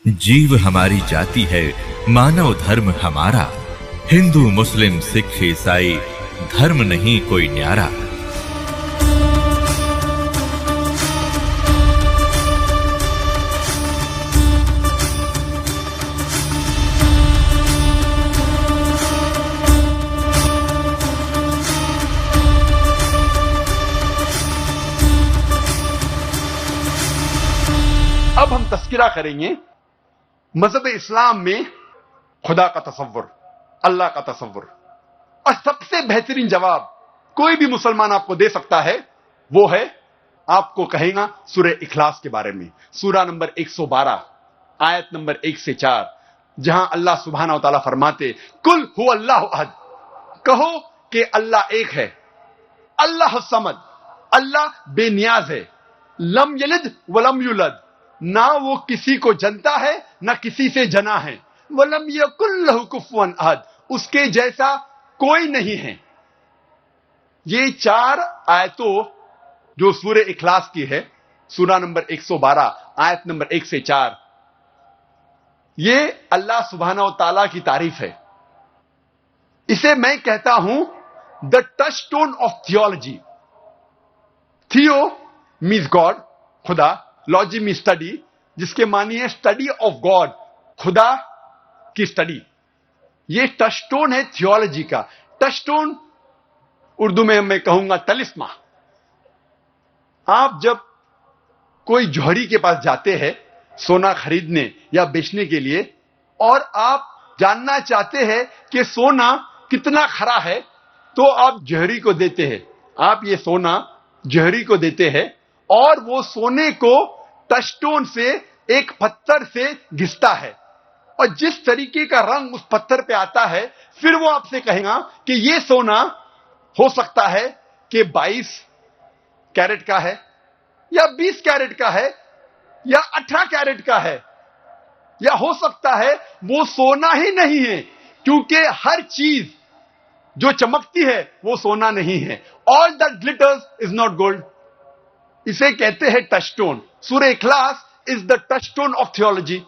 जीव हमारी जाति है, मानव धर्म हमारा। हिंदू मुस्लिम सिख ईसाई धर्म नहीं कोई न्यारा। अब हम तस्किरा करेंगे मजहब इस्लाम में खुदा का तसव्वुर, अल्लाह का तसव्वुर। और सबसे बेहतरीन जवाब कोई भी मुसलमान आपको दे सकता है, वो है आपको कहेगा सूरह इखलास के बारे में, सूरा नंबर 112 आयत नंबर 1 से 4, जहां अल्लाह सुब्हानहू व तआला फरमाते कुल हु अल्लाहु अहद, कहो कि अल्लाह एक है, अल्लाह समद, अल्लाह बेनियाज है, लम यलिद वलम युलद, ना वो किसी को जनता है ना किसी से जना है, वलम यकुल लहु कुफुवन अहद, उसके जैसा कोई नहीं है। ये 4 आयतों जो सूरह इखलास की है, सूरा नंबर 112 आयत नंबर 1 से 4, ये अल्लाह सुब्हानहू व तआला की तारीफ है। इसे मैं कहता हूं द टचस्टोन ऑफ थियोलॉजी। थियो मीन्स गॉड, खुदा, लॉजी में स्टडी, जिसके मानी है स्टडी ऑफ गॉड, खुदा की स्टडी। ये टचस्टोन है थियोलॉजी का। टचस्टोन उर्दू में मैं कहूंगा तलिस्मा। आप जब कोई जौहरी के पास जाते हैं सोना खरीदने या बेचने के लिए, और आप जानना चाहते हैं कि सोना कितना खरा है, तो आप जौहरी को देते हैं। आप ये सोना जौहरी को देते हैं और वो सोने को टचस्टोन से एक पत्थर से घिसता है, और जिस तरीके का रंग उस पत्थर पे आता है, फिर वो आपसे कहेगा कि ये सोना हो सकता है कि 22 कैरेट का है, या 20 कैरेट का है, या 18 कैरेट का है, या हो सकता है वो सोना ही नहीं है, क्योंकि हर चीज जो चमकती है वो सोना नहीं है। All that glitters is not gold. इसे कहते हैं टचस्टोन। सूरह इखलास is the touchstone of theology.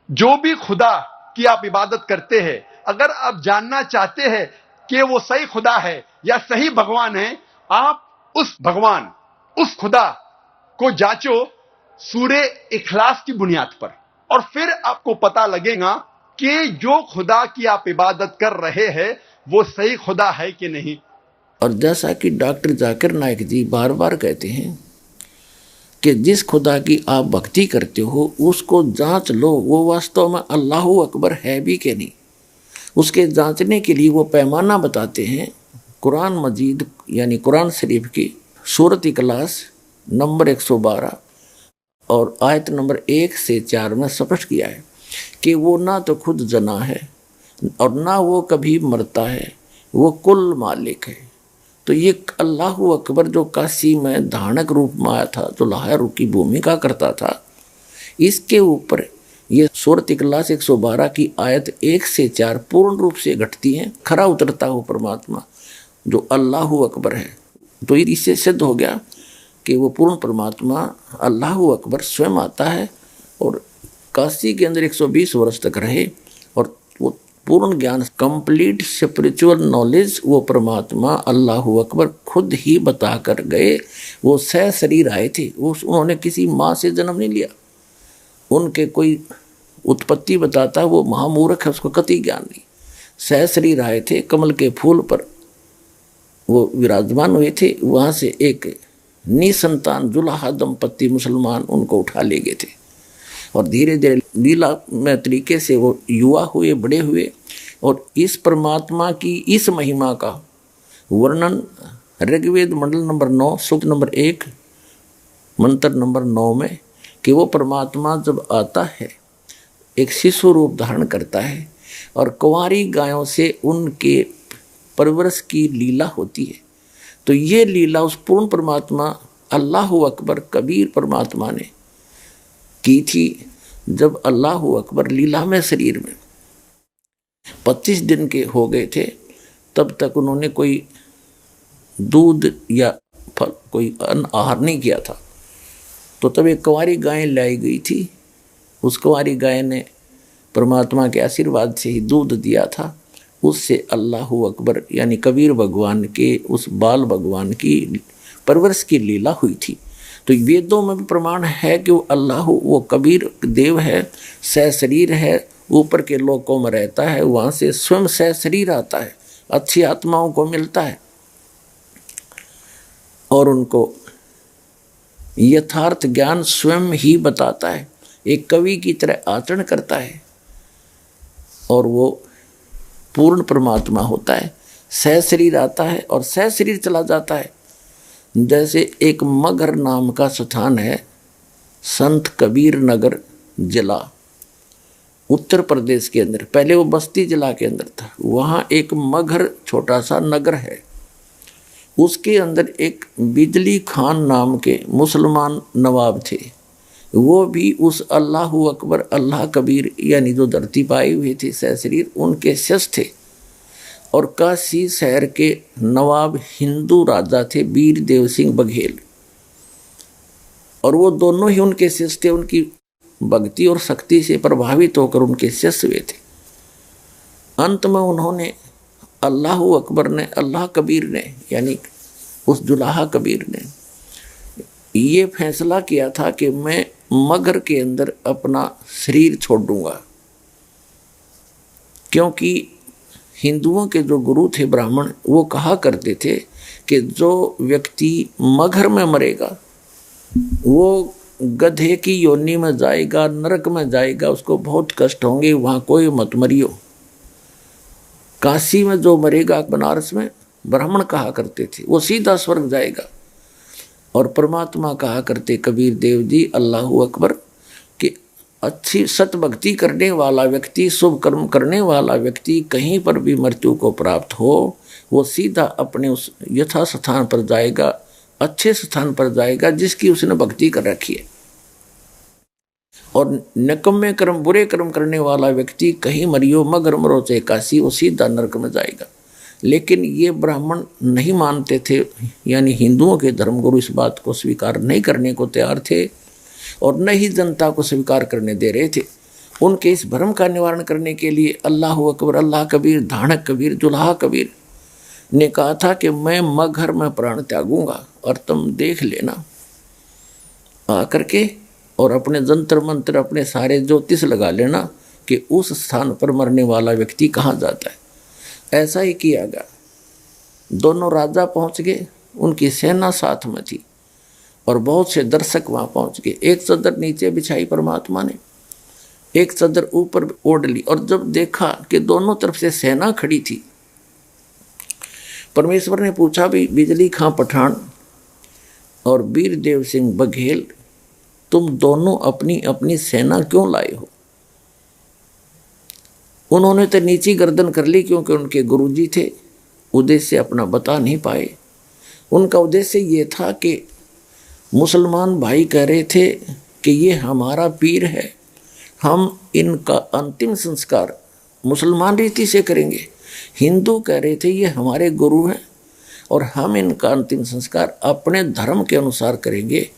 जो भी खुदा की आप इबादत करते हैं, अगर आप जानना चाहते हैं कि वो सही खुदा है या सही भगवान है, आप उस भगवान, उस खुदा को जांचो सूरह इखलास की बुनियाद पर, और फिर आपको पता लगेगा कि जो खुदा की आप इबादत कर रहे हैं वो सही खुदा है कि नहीं। और जैसा कि डॉक्टर जाकिर नाइक जी बार बार कहते हैं कि जिस खुदा की आप भक्ति करते हो उसको जांच लो, वो वास्तव में अल्लाहु अकबर है भी कि नहीं। उसके जांचने के लिए वो पैमाना बताते हैं। कुरान मजीद यानी कुरान शरीफ की सूरत इखलास नंबर 112 और आयत नंबर 1 से 4 में स्पष्ट किया है कि वो ना तो खुद जना है और ना वो कभी मरता है, वो कुल मालिक है। तो ये अल्लाहु अकबर जो काशी में धानक रूप में आया था, जो लाहौर की भूमिका करता था, इसके ऊपर ये सूरत इखलास 112 की आयत 1 से 4 पूर्ण रूप से घटती हैं। खरा उतरता हो परमात्मा जो अल्लाहु अकबर है। तो इससे सिद्ध हो गया कि वो पूर्ण परमात्मा अल्लाहु अकबर स्वयं आता है और काशी के अंदर 120 वर्ष तक रहे, और वो पूर्ण ज्ञान, कंप्लीट स्पिरिचुअल नॉलेज वो परमात्मा अल्लाहु अकबर खुद ही बता कर गए। वो सह शरीर आए थे, उन्होंने किसी माँ से जन्म नहीं लिया। उनके कोई उत्पत्ति बताता वो महामूर्ख है, उसको कतई ज्ञान नहीं। सह शरीर आए थे, कमल के फूल पर वो विराजमान हुए थे। वहाँ से एक निसंतान जुलाहा दंपत्ति मुसलमान उनको उठा ले गए थे, और धीरे धीरे लीला में तरीके से वो युवा हुए, बड़े हुए, और इस परमात्मा की इस महिमा का वर्णन ऋग्वेद मंडल नंबर 9 सूक्त नंबर 1 मंत्र नंबर 9 में, कि वो परमात्मा जब आता है एक शिशु रूप धारण करता है और कुंवारी गायों से उनके परवरिश की लीला होती है। तो ये लीला उस पूर्ण परमात्मा अल्लाहु अकबर कबीर परमात्मा ने की थी। जब अल्लाहु अकबर लीला में शरीर में 25 दिन के हो गए थे, तब तक उन्होंने कोई दूध या फल, कोई अन्न आहार नहीं किया था। तो तब एक कुंवारी गाय लाई गई थी। उस कुंवारी गाय ने परमात्मा के आशीर्वाद से ही दूध दिया था। उससे अल्लाहु अकबर यानी कबीर भगवान के उस बाल भगवान की परवरिश की लीला हुई थी। तो वेदों में भी प्रमाण है कि वो अल्लाह वो कबीर देव है, सहशरीर है, ऊपर के लोकों में रहता है, वहाँ से स्वयं सहशरीर आता है, अच्छी आत्माओं को मिलता है और उनको यथार्थ ज्ञान स्वयं ही बताता है, एक कवि की तरह आचरण करता है और वो पूर्ण परमात्मा होता है। सहशरीर आता है और सहशरीर चला जाता है। जैसे एक मगहर नाम का स्थान है, संत कबीर नगर जिला उत्तर प्रदेश के अंदर, पहले वो बस्ती जिला के अंदर था। वहाँ एक मगहर छोटा सा नगर है, उसके अंदर एक बिजली खान नाम के मुसलमान नवाब थे। वो भी उस अल्लाहु अकबर अल्लाह कबीर यानी जो धरती पाए हुए थे सहशरीर, उनके शिष्य थे। और काशी शहर के नवाब हिंदू राजा थे वीर देव सिंह बघेल, और वो दोनों ही उनके शिष्य थे। उनकी भक्ति और शक्ति से प्रभावित होकर उनके शिष्य हुए थे। अंत में उन्होंने अल्लाहु अकबर ने, अल्लाह कबीर ने यानी उस जुलाहा कबीर ने ये फैसला किया था कि मैं मगहर के अंदर अपना शरीर छोड़ दूंगा, क्योंकि हिंदुओं के जो गुरु थे ब्राह्मण, वो कहा करते थे कि जो व्यक्ति मगहर में मरेगा वो गधे की योनि में जाएगा, नरक में जाएगा, उसको बहुत कष्ट होंगे, वहाँ कोई मत मरियो। काशी में जो मरेगा, बनारस में ब्राह्मण कहा करते थे, वो सीधा स्वर्ग जाएगा। और परमात्मा कहा करते कबीर देव जी अल्लाहु अकबर कि अच्छी सत भक्ति करने वाला व्यक्ति, शुभ कर्म करने वाला व्यक्ति कहीं पर भी मृत्यु को प्राप्त हो, वो सीधा अपने उस यथा स्थान पर जाएगा, अच्छे स्थान पर जाएगा जिसकी उसने भक्ति कर रखी है। और निकम्मे कर्म, बुरे कर्म करने वाला व्यक्ति कहीं मरियो मगर मरो चाहे काशी, वो सीधा नरक में जाएगा। लेकिन ये ब्राह्मण नहीं मानते थे, यानी हिंदुओं के धर्मगुरु इस बात को स्वीकार नहीं करने को तैयार थे और न ही जनता को स्वीकार करने दे रहे थे। उनके इस भ्रम का निवारण करने के लिए अल्लाहु अकबर अल्लाह कबीर, धानक कबीर, जुलाहा कबीर ने कहा था कि मैं मगहर में प्राण त्यागूंगा और तुम देख लेना आकर के, और अपने जंतर मंत्र, अपने सारे ज्योतिष लगा लेना कि उस स्थान पर मरने वाला व्यक्ति कहाँ जाता है। ऐसा ही किया गया। दोनों राजा पहुंच गए, उनकी सेना साथ में थी और बहुत से दर्शक वहां पहुंच गए। एक चादर नीचे बिछाई परमात्मा ने, एक चादर ऊपर ओढ़ ली, और जब देखा कि दोनों तरफ से सेना खड़ी थी, परमेश्वर ने पूछा भी बिजली खां पठान और वीर देव सिंह बघेल, तुम दोनों अपनी अपनी सेना क्यों लाए हो? उन्होंने तो नीची गर्दन कर ली, क्योंकि उनके गुरुजी थे, उद्देश्य अपना बता नहीं पाए। उनका उद्देश्य ये था कि मुसलमान भाई कह रहे थे कि ये हमारा पीर है, हम इनका अंतिम संस्कार मुसलमान रीति से करेंगे। हिंदू कह रहे थे ये हमारे गुरु हैं और हम इनका अंतिम संस्कार अपने धर्म के अनुसार करेंगे,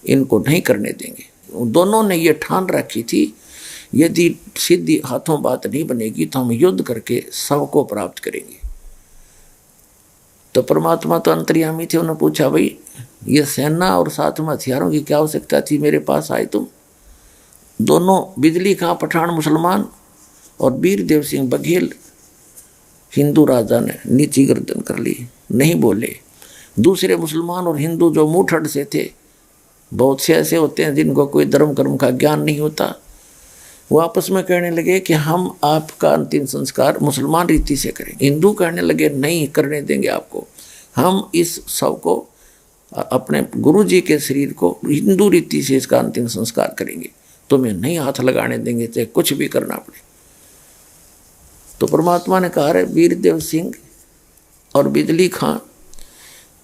इनको नहीं करने देंगे। दोनों ने ये ठान रखी थी, यदि सीधी हाथों बात नहीं बनेगी तो हम युद्ध करके सबको प्राप्त करेंगे। तो परमात्मा तो अंतर्यामी थे, उन्होंने पूछा भाई ये सेना और साथ में हथियारों की क्या आवश्यकता थी, मेरे पास आए तुम। दोनों बिजली खां पठान मुसलमान और वीर देव सिंह बघेल हिंदू राजा ने नीची गर्दन कर ली, नहीं बोले। दूसरे मुसलमान और हिंदू जो मुठड़ से थे, बहुत से ऐसे होते हैं जिनको कोई धर्म कर्म का ज्ञान नहीं होता, वो आपस में कहने लगे कि हम आपका अंतिम संस्कार मुसलमान रीति से करेंगे। हिंदू कहने लगे नहीं करने देंगे आपको, हम इस सब को अपने गुरु जी के शरीर को हिंदू रीति से इसका अंतिम संस्कार करेंगे, तुम्हें नहीं हाथ लगाने देंगे चाहे कुछ भी करना पड़े। तो परमात्मा ने कहा रे वीर देव सिंह और बिजली खां,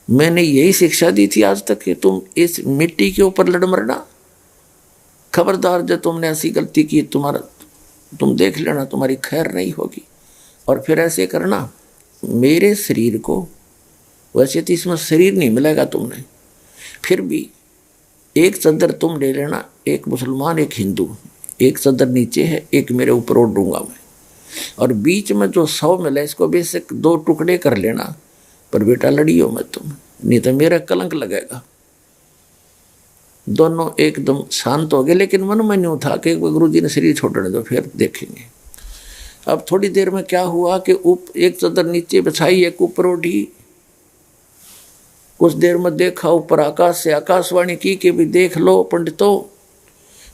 मैंने यही शिक्षा दी थी आज तक कि तुम इस मिट्टी के ऊपर लड़ मरना। खबरदार जब तुमने ऐसी गलती की, तुम देख लेना तुम्हारी खैर नहीं होगी। और फिर ऐसे करना, मेरे शरीर को, वैसे तो इसमें शरीर नहीं मिलेगा तुमने, फिर भी एक चद्दर तुम ले लेना, एक मुसलमान एक हिंदू, एक चद्दर नीचे है, एक मेरे ऊपर ओढ़ दूंगा मैं, और बीच में जो 100 मिला इसको बेशक 2 टुकड़े कर लेना, पर बेटा लड़ियो मत तुम, नहीं तो मेरा कलंक लगेगा। दोनों एकदम शांत हो गए, लेकिन मन में न्यू था कि गुरु जी ने शरीर छोड़ने दो, फिर देखेंगे। अब थोड़ी देर में क्या हुआ कि एक चद्दर नीचे बिछाई, एक ऊपर ओढ़ी। कुछ देर में देखा ऊपर आकाश से आकाशवाणी की कि भी देख लो पंडितों,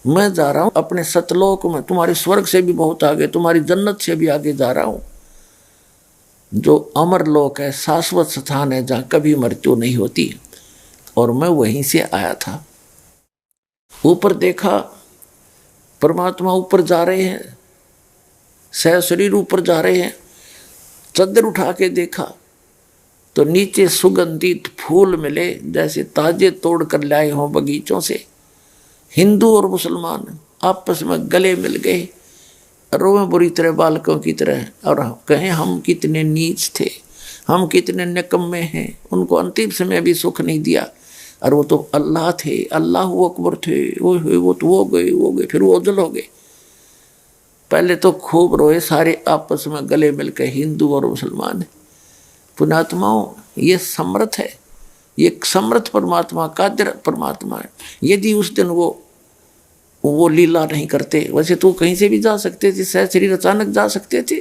मैं जा रहा हूं अपने सतलोक में, तुम्हारे स्वर्ग से भी बहुत आगे, तुम्हारी जन्नत से भी आगे जा रहा हूं, जो अमर लोक है, शाश्वत स्थान है, जहां कभी मृत्यु नहीं होती, और मैं वहीं से आया था। ऊपर देखा परमात्मा ऊपर जा रहे हैं, सह शरीर ऊपर जा रहे हैं। चद्दर उठा के देखा तो नीचे सुगंधित फूल मिले, जैसे ताजे तोड़ कर लाए हों बगीचों से। हिंदू और मुसलमान आपस में गले मिल गए, रोए बुरी तरह बालकों की तरह, और कहें हम कितने नीच थे, हम कितने निकम्मे हैं। उनको अंतिम समय भी सुख नहीं दिया, और वो तो अल्लाह थे, अल्लाह अकबर थे, वो तो वो गए, फिर वो ओझल हो गए। पहले तो खूब रोए सारे आपस में गले मिलकर, हिंदू और मुसलमान। पुण्यात्माओं, ये समर्थ है, ये समर्थ परमात्मा, कादिर परमात्मा है। यदि उस दिन वो लीला नहीं करते, वैसे तो कहीं से भी जा सकते थे, सह शरीर अचानक जा सकते थे।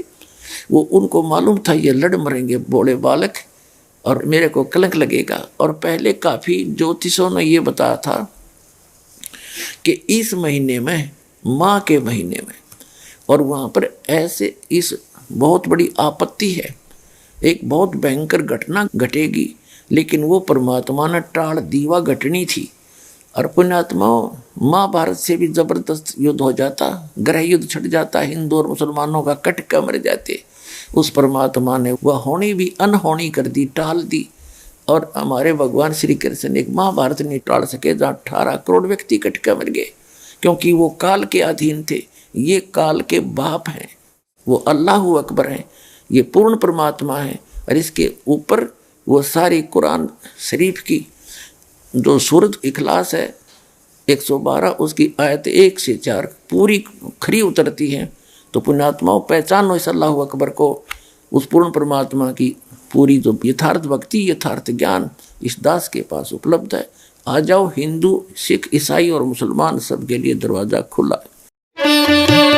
वो उनको मालूम था ये लड़ मरेंगे बोले बालक, और मेरे को कलंक लगेगा। और पहले काफ़ी ज्योतिषों ने ये बताया था कि इस महीने में, माँ के महीने में, और वहाँ पर ऐसे इस बहुत बड़ी आपत्ति है, एक बहुत भयंकर घटना घटेगी, लेकिन वो परमात्मा ने टाल दीवा घटनी थी। और पुण्यात्माओं, महाभारत से भी जबरदस्त युद्ध हो जाता, ग्रह युद्ध छिड़ जाता, हिंदू और मुसलमानों का कटका मर जाते। उस परमात्मा ने वह होनी भी अनहोनी कर दी, टाल दी। और हमारे भगवान श्री कृष्ण एक महाभारत नहीं टाल सके, जहाँ 18 करोड़ व्यक्ति कटका मर गए, क्योंकि वो काल के अधीन थे। ये काल के बाप हैं, वो अल्लाह अकबर हैं, ये पूर्ण परमात्मा है। और इसके ऊपर वो सारी कुरान शरीफ की जो सूरत इखलास है 112, उसकी आयत 1 से 4 पूरी खरी उतरती हैं। तो पुण्यात्माओं, पहचानो इस अल्लाह अकबर को, उस पूर्ण परमात्मा की पूरी जो यथार्थ भक्ति, यथार्थ ज्ञान इस दास के पास उपलब्ध है। आ जाओ, हिंदू, सिख, ईसाई और मुसलमान सबके लिए दरवाज़ा खुला है।